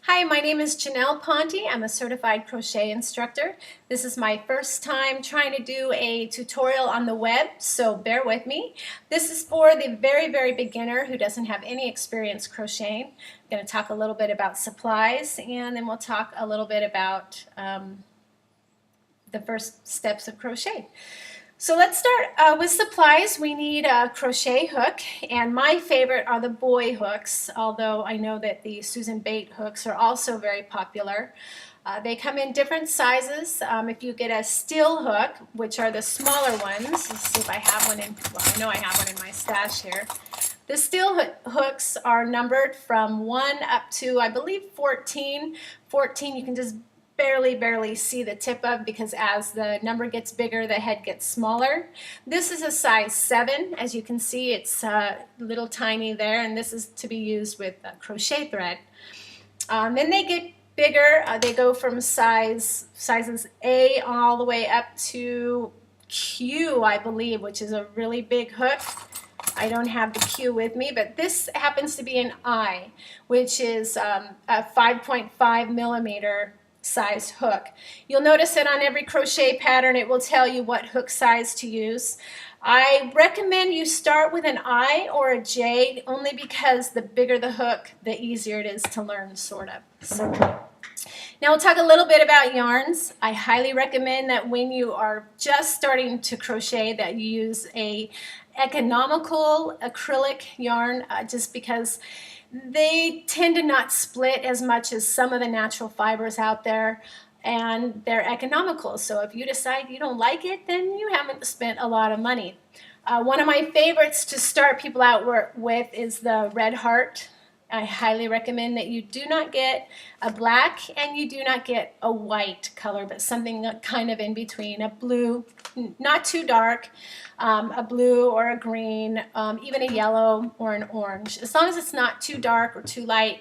Hi, my name is Janelle Ponte. I'm a certified crochet instructor. This is my first time trying to do a tutorial on the web, so bear with me. This is for the very beginner who doesn't have any experience crocheting. I'm going to talk a little bit about supplies, and then we'll talk a little bit about the first steps of crochet. So let's start with supplies. We need a crochet hook, and my favorite are the boy hooks, although I know that the Susan Bate hooks are also very popular. They come in different sizes. If you get a steel hook, which are the smaller ones, let's see if I have one in, well, I know I have one in my stash here. The steel hooks are numbered from 1 up to, I believe, 14. 14 you can just barely see the tip of, because as the number gets bigger, the head gets smaller. This is a size 7. As you can see, it's little tiny there, and this is to be used with crochet thread. Then they get bigger. They go from sizes A all the way up to Q, I believe, which is a really big hook. I don't have the Q with me, but this happens to be an I, which is a 5.5 millimeter sized hook. You'll notice that on every crochet pattern it will tell you what hook size to use. I recommend you start with an I or a J, only because the bigger the hook, the easier it is to learn, sort of. So now we'll talk a little bit about yarns. I highly recommend that when you are just starting to crochet that you use a economical acrylic yarn, just because they tend to not split as much as some of the natural fibers out there, and they're economical. So if you decide you don't like it, then you haven't spent a lot of money. One of my favorites to start people out with is the Red Heart. I highly recommend that you do not get a black and you do not get a white color, but something kind of in between, a blue, not too dark, a blue or a green, even a yellow or an orange. As long as it's not too dark or too light,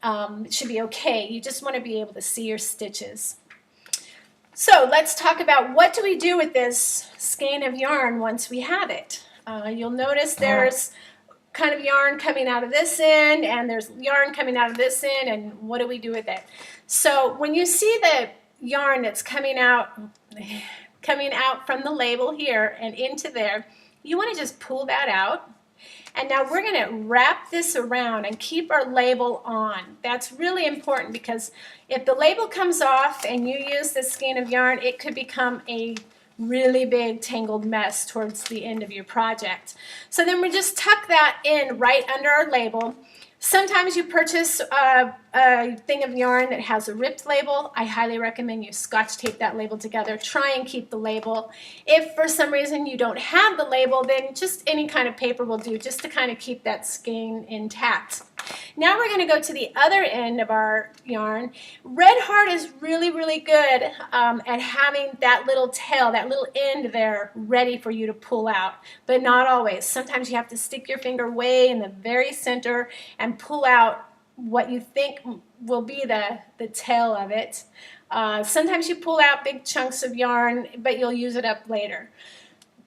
it should be okay. You just want to be able to see your stitches. So let's talk about what do we do with this skein of yarn once we have it. You'll notice there's kind of yarn coming out of this end, and there's yarn coming out of this end, and what do we do with it? So when you see the yarn that's coming out from the label here and into there, you want to just pull that out. And now we're going to wrap this around and keep our label on. That's really important, because if the label comes off and you use this skein of yarn, it could become a really big tangled mess towards the end of your project. So then we just tuck that in right under our label. Sometimes you purchase a thing of yarn that has a ripped label. I highly recommend you Scotch tape that label together. Try and keep the label. If for some reason you don't have the label, then just any kind of paper will do, just to kind of keep that skein intact. Now we're going to go to the other end of our yarn. Red Heart is really good at having that little tail, that little end there ready for you to pull out, but not always. Sometimes you have to stick your finger way in the very center and pull out what you think will be the tail of it. Sometimes you pull out big chunks of yarn, but you'll use it up later.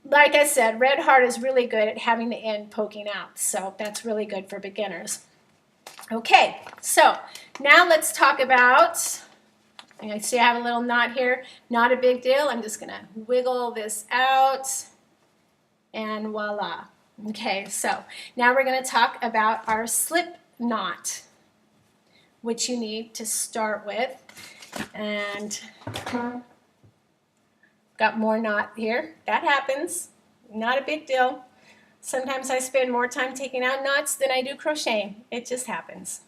Like I said, Red Heart is really good at having the end poking out, so that's really good for beginners. Okay, so now let's talk about, I see I have a little knot here, not a big deal. I'm just going to wiggle this out, and voila. Okay, so now we're going to talk about our slip knot, which you need to start with. And got more knot here. That happens, not a big deal. Sometimes I spend more time taking out knots than I do crocheting. It just happens.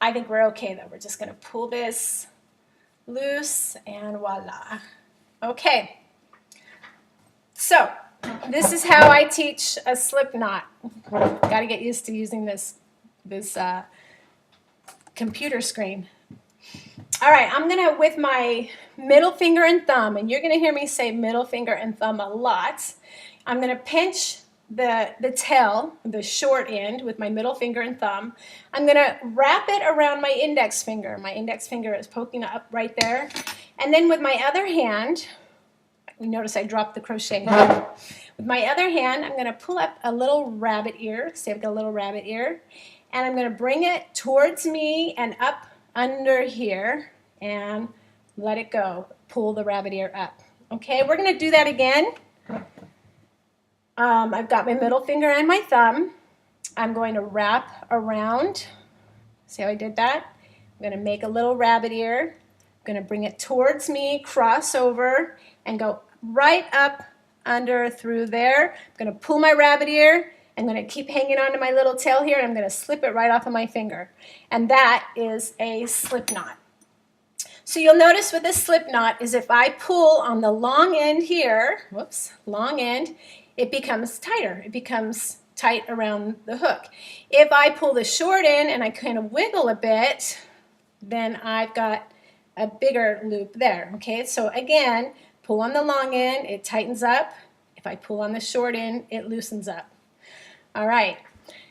I think we're okay though. We're just going to pull this loose and voila. Okay. So this is how I teach a slip knot. Got to get used to using this computer screen. All right, I'm going to, with my middle finger and thumb, and you're going to hear me say middle finger and thumb a lot, I'm going to pinch the tail, the short end, with my middle finger and thumb. I'm going to wrap it around my index finger. My index finger is poking up right there. And then with my other hand, you notice I dropped the crochet hook. With my other hand, I'm going to pull up a little rabbit ear. See, I've got a little rabbit ear. And I'm going to bring it towards me and up under here and let it go. Pull the rabbit ear up. Okay, we're going to do that again. I've got my middle finger and my thumb. I'm going to wrap around. See how I did that? I'm going to make a little rabbit ear. I'm going to bring it towards me, cross over, and go right up under through there. I'm going to pull my rabbit ear. I'm going to keep hanging on to my little tail here, and I'm going to slip it right off of my finger. And that is a slip knot. So you'll notice with a slip knot is if I pull on the long end here, whoops, long end, it becomes tighter. It becomes tight around the hook. If I pull the short end and I kind of wiggle a bit, then I've got a bigger loop there. Okay, so again, pull on the long end, it tightens up. If I pull on the short end, it loosens up. All right,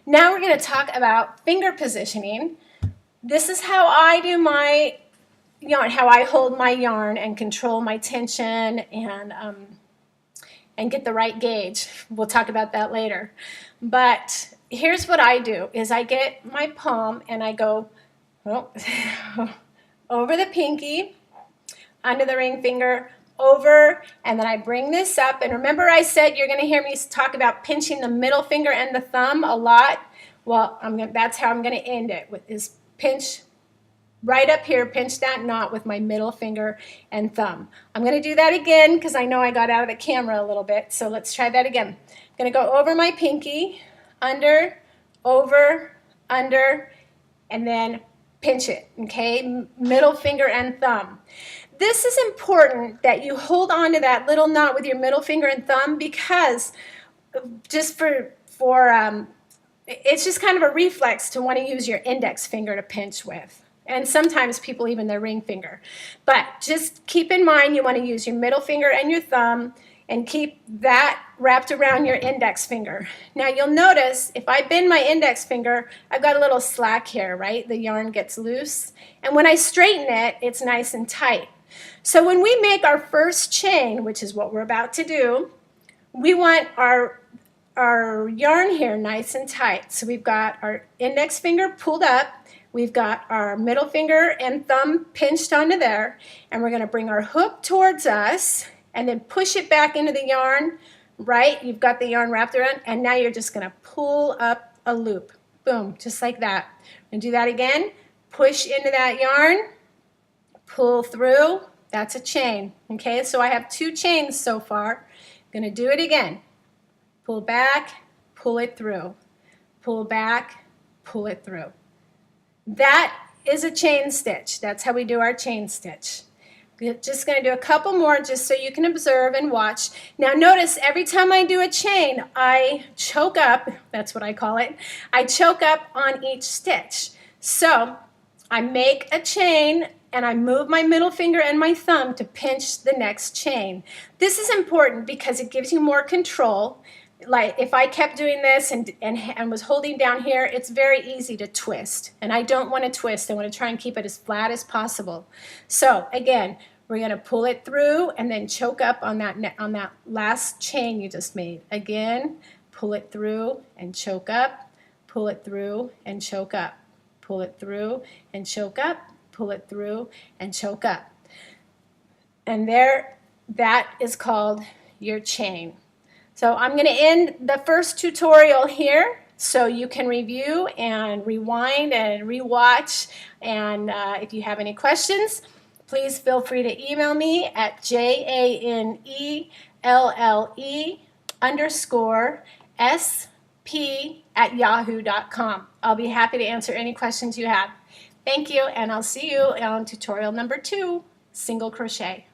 now we're going to talk about finger positioning. This is how I do my yarn, how I hold my yarn and control my tension and get the right gauge. We'll talk about that later. But here's what I do is I get my palm and I go over the pinky, under the ring finger, over, and then I bring this up. And remember I said you're going to hear me talk about pinching the middle finger and the thumb a lot? Well, that's how I'm going to end it, is pinch right up here, pinch that knot with my middle finger and thumb. I'm going to do that again because I know I got out of the camera a little bit. So let's try that again. I'm going to go over my pinky, under, over, under, and then pinch it, okay? Middle finger and thumb. This is important that you hold on to that little knot with your middle finger and thumb because just it's just kind of a reflex to want to use your index finger to pinch with. And sometimes people even their ring finger. But just keep in mind you want to use your middle finger and your thumb and keep that wrapped around your index finger. Now you'll notice if I bend my index finger, I've got a little slack here, right? The yarn gets loose. And when I straighten it, it's nice and tight. So when we make our first chain, which is what we're about to do, we want our yarn here nice and tight. So we've got our index finger pulled up. We've got our middle finger and thumb pinched onto there, and we're going to bring our hook towards us and then push it back into the yarn, right? You've got the yarn wrapped around, and now you're just going to pull up a loop. Boom, just like that. We're going to do that again. Push into that yarn, pull through. That's a chain, okay? So I have 2 chains so far. I'm going to do it again. Pull back, pull it through. Pull back, pull it through. That is a chain stitch. That's how we do our chain stitch. We're just going to do a couple more just so you can observe and watch. Now notice every time I do a chain, I choke up, that's what I call it, I choke up on each stitch. So I make a chain and I move my middle finger and my thumb to pinch the next chain. This is important because it gives you more control. Like if I kept doing this and was holding down here, it's very easy to twist. And I don't want to twist. I want to try and keep it as flat as possible. So again, we're going to pull it through and then choke up on that last chain you just made. Again, pull it through and choke up, pull it through and choke up, pull it through and choke up, pull it through and choke up. And there, that is called your chain. So I'm going to end the first tutorial here so you can review and rewind and rewatch. And if you have any questions, please feel free to email me at janelle_sp@yahoo.com. I'll be happy to answer any questions you have. Thank you, and I'll see you on tutorial number 2, single crochet.